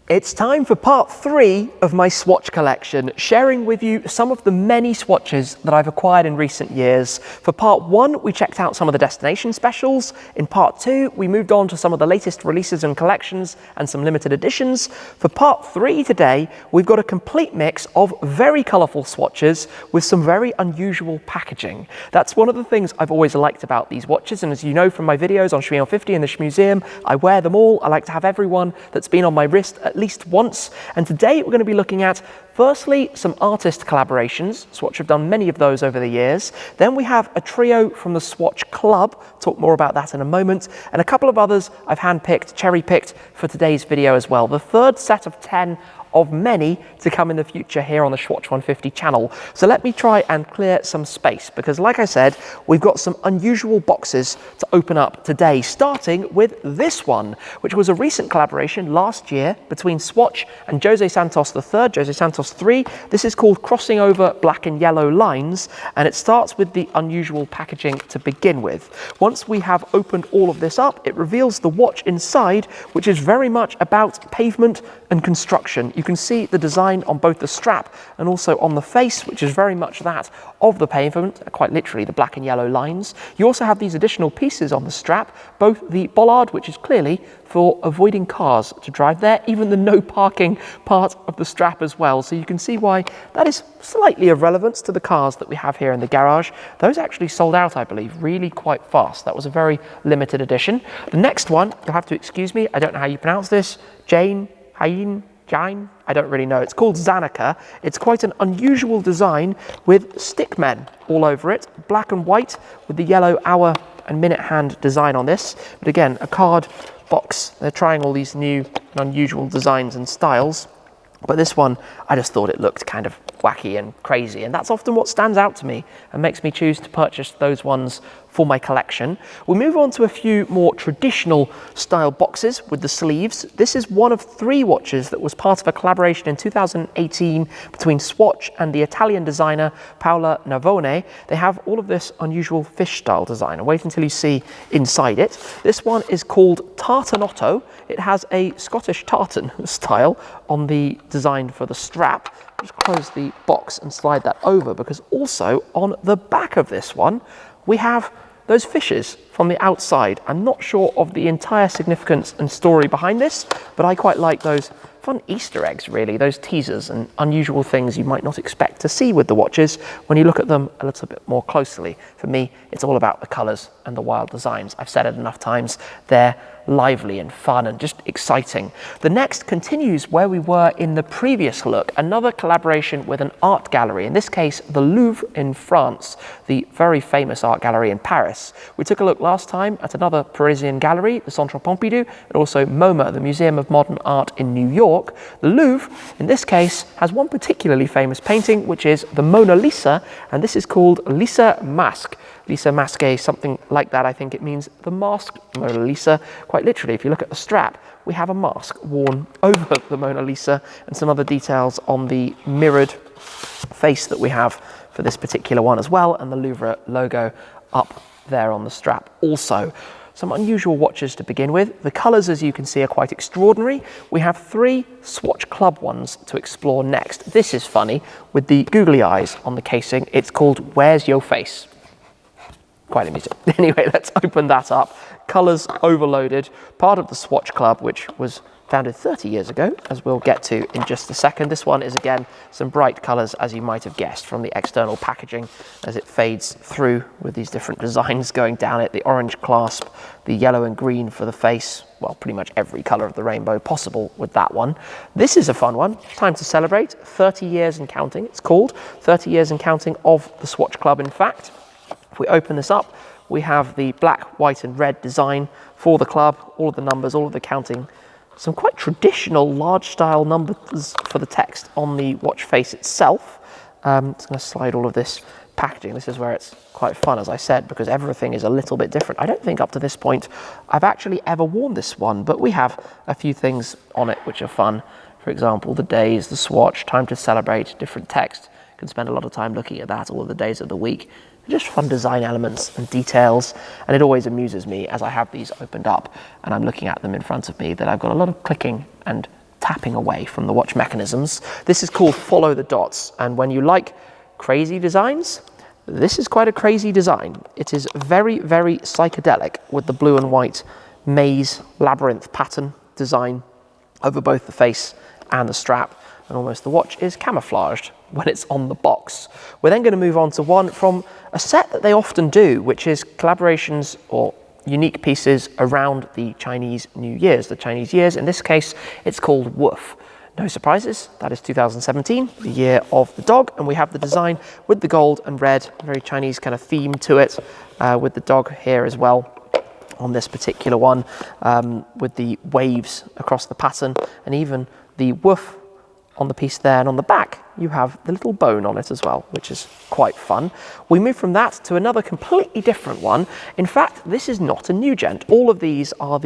It's time for part 3 of my swatch collection, sharing with you some of the many swatches that I've acquired in recent years. For part 1, we checked out some of the destination specials. In part 2, we moved on to some of the latest releases and collections and some limited editions. For part 3 today, we've got a complete mix of very colourful swatches with some very unusual packaging. That's one of the things I've always liked about these watches, and as you know from my videos on Schmiel 50 and the Schmuseum, I wear them all. I like to have every one that's been on my wrist at least once, and today we're going to be looking at firstly some artist collaborations. Swatch have done many of those over the years. Then we have a trio from the Swatch Club, talk more about that in a moment, and a couple of others I've handpicked, cherry-picked for today's video as well. The third set of 10 of many to come in the future here on the Swatch 150 channel. So let me try and clear some space, because like I said, we've got some unusual boxes to open up today, starting with this one, which was a recent collaboration last year between Swatch and Jose Santos III, Jose Santos 3. This is called Crossing Over Black and Yellow Lines, and it starts with the unusual packaging to begin with. Once we have opened all of this up, it reveals the watch inside, which is very much about pavement and construction. You can see the design on both the strap and also on the face, which is very much that of the pavement, quite literally the black and yellow lines. You also have these additional pieces on the strap, both the bollard, which is clearly for avoiding cars to drive there, even the no parking part of the strap as well. So you can see why that is slightly of relevance to the cars that we have here in the garage. Those actually sold out, I believe, really quite fast. That was a very limited edition. The next one, you'll have to excuse me, I don't know how you pronounce this, Jain, Jain, I don't really know. It's called Zanaka. It's quite an unusual design with stickmen all over it, black and white with the yellow hour and minute hand design on this. But again, a card box. They're trying all these new and unusual designs and styles. But this one, I just thought it looked kind of wacky and crazy, and that's often what stands out to me and makes me choose to purchase those ones for my collection. We'll move on to a few more traditional style boxes with the sleeves. This is one of 3 watches that was part of a collaboration in 2018 between Swatch and the Italian designer Paola Navone. They have all of this unusual fish style design, and wait until you see inside it. This one is called Tartanotto. It has a Scottish tartan style on the design for the strap. Just close the box and slide that over, because also on the back of this one we have those fishes from the outside. I'm not sure of the entire significance and story behind this, but I quite like those fun Easter eggs, really, those teasers and unusual things you might not expect to see with the watches when you look at them a little bit more closely. For me, it's all about the colours and the wild designs. I've said it enough times, they're lively and fun and just exciting. The next continues where we were in the previous look, another collaboration with an art gallery, in this case the Louvre in France, the very famous art gallery in Paris. We took a look last time at another Parisian gallery, the Centre Pompidou, and also MoMA, the Museum of Modern Art in New York. The Louvre, in this case, has one particularly famous painting, which is the Mona Lisa, and this is called Lisa Masque. Lisa Masquee, something like that. I think it means the masked Mona Lisa. Quite literally, if you look at the strap, we have a mask worn over the Mona Lisa and some other details on the mirrored face that we have for this particular one as well, and the Louvre logo up there on the strap also. Some unusual watches to begin with. The colours, as you can see, are quite extraordinary. We have 3 Swatch Club ones to explore next. This is funny, with the googly eyes on the casing. It's called Where's Your Face? Quite amusing. Anyway, let's open that up. Colours overloaded, part of the Swatch Club, which was founded 30 years ago, as we'll get to in just a second. This one is, again, some bright colours, as you might have guessed, from the external packaging as it fades through with these different designs going down it. The orange clasp, the yellow and green for the face, well, pretty much every colour of the rainbow possible with that one. This is a fun one, time to celebrate, 30 years and counting, it's called, 30 years and counting of the Swatch Club, in fact. If we open this up, we have the black, white and red design for the club, all of the numbers, all of the counting, some quite traditional large style numbers for the text on the watch face itself. Just going to slide all of this packaging. This is where it's quite fun, as I said, because everything is a little bit different. I don't think up to this point I've actually ever worn this one, but we have a few things on it which are fun. For example, the days, the swatch, time to celebrate, different text. You can spend a lot of time looking at that all of the days of the week. Just fun design elements and details, and it always amuses me as I have these opened up and I'm looking at them in front of me that I've got a lot of clicking and tapping away from the watch mechanisms. This is called Follow the Dots, and when you like crazy designs, this is quite a crazy design. It is very, very psychedelic with the blue and white maze labyrinth pattern design over both the face and the strap, and almost the watch is camouflaged when it's on the box. We're then going to move on to one from a set that they often do, which is collaborations or unique pieces around the Chinese New Year's, the Chinese years. In this case, it's called Woof. No surprises, that is 2017, the year of the dog, and we have the design with the gold and red, very Chinese kind of theme to it, with the dog here as well on this particular one, with the waves across the pattern, and even the woof on the piece there, and on the back you have the little bone on it as well, which is quite fun. We move from that to another completely different one. In fact, this is not a Nugent. All of these are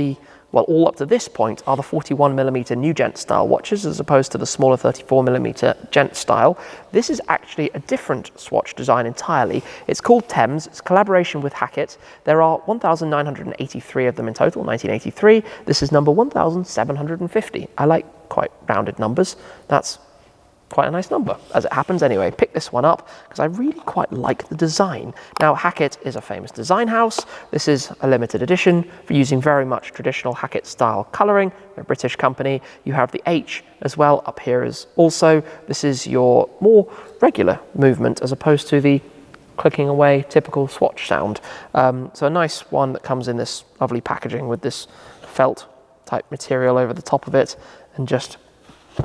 all up to this point are the 41mm Nugent style watches, as opposed to the smaller 34mm Gent style. This is actually a different Swatch design entirely. It's called Thames. It's a collaboration with Hackett. There are 1,983 of them in total, 1983. This is number 1,750. I like quite rounded numbers. That's quite a nice number, as it happens anyway. Pick this one up because I really quite like the design. Now, Hackett is a famous design house. This is a limited edition for using very much traditional Hackett style colouring. They're a British company. You have the H as well up here as also. This is your more regular movement as opposed to the clicking away typical Swatch sound. So a nice one that comes in this lovely packaging with this felt type material over the top of it, and just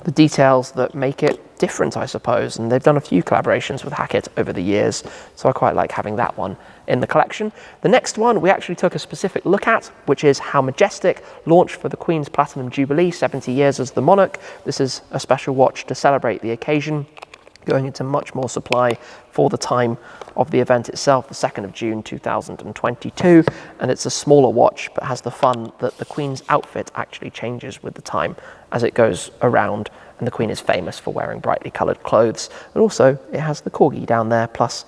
the details that make it different, I suppose. And they've done a few collaborations with Hackett over the years, so I quite like having that one in the collection. The next one we actually took a specific look at, which is how Majestic launched for the Queen's Platinum Jubilee, 70 years as the monarch. This is a special watch to celebrate the occasion, going into much more supply for the time of the event itself, the 2nd of June 2022, and it's a smaller watch but has the fun that the Queen's outfit actually changes with the time as it goes around, and the Queen is famous for wearing brightly coloured clothes, and also it has the corgi down there, plus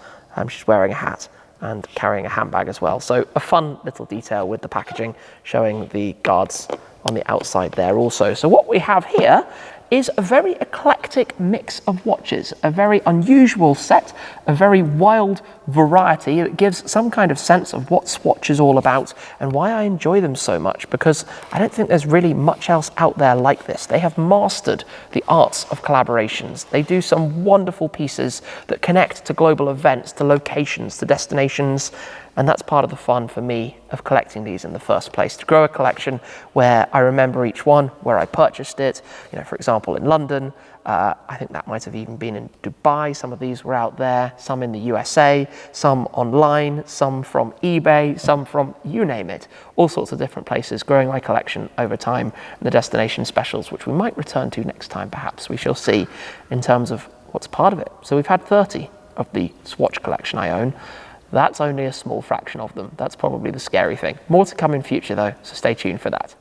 she's wearing a hat and carrying a handbag as well. So a fun little detail with the packaging showing the guards on the outside there also. So what we have here is a very eclectic mix of watches, a very unusual set, a very wild variety that gives some kind of sense of what Swatch is all about and why I enjoy them so much, because I don't think there's really much else out there like this. They have mastered the arts of collaborations. They do some wonderful pieces that connect to global events, to locations, to destinations, and that's part of the fun for me of collecting these in the first place, to grow a collection where I remember each one, where I purchased it. You know, for example, in London, I think that might have even been in Dubai. Some of these were out there, some in the USA, some online, some from eBay, some from you name it, all sorts of different places, growing my collection over time, and the destination specials, which we might return to next time, perhaps. We shall see in terms of what's part of it. So we've had 30 of the Swatch collection I own. That's only a small fraction of them. That's probably the scary thing. More to come in future though, so stay tuned for that.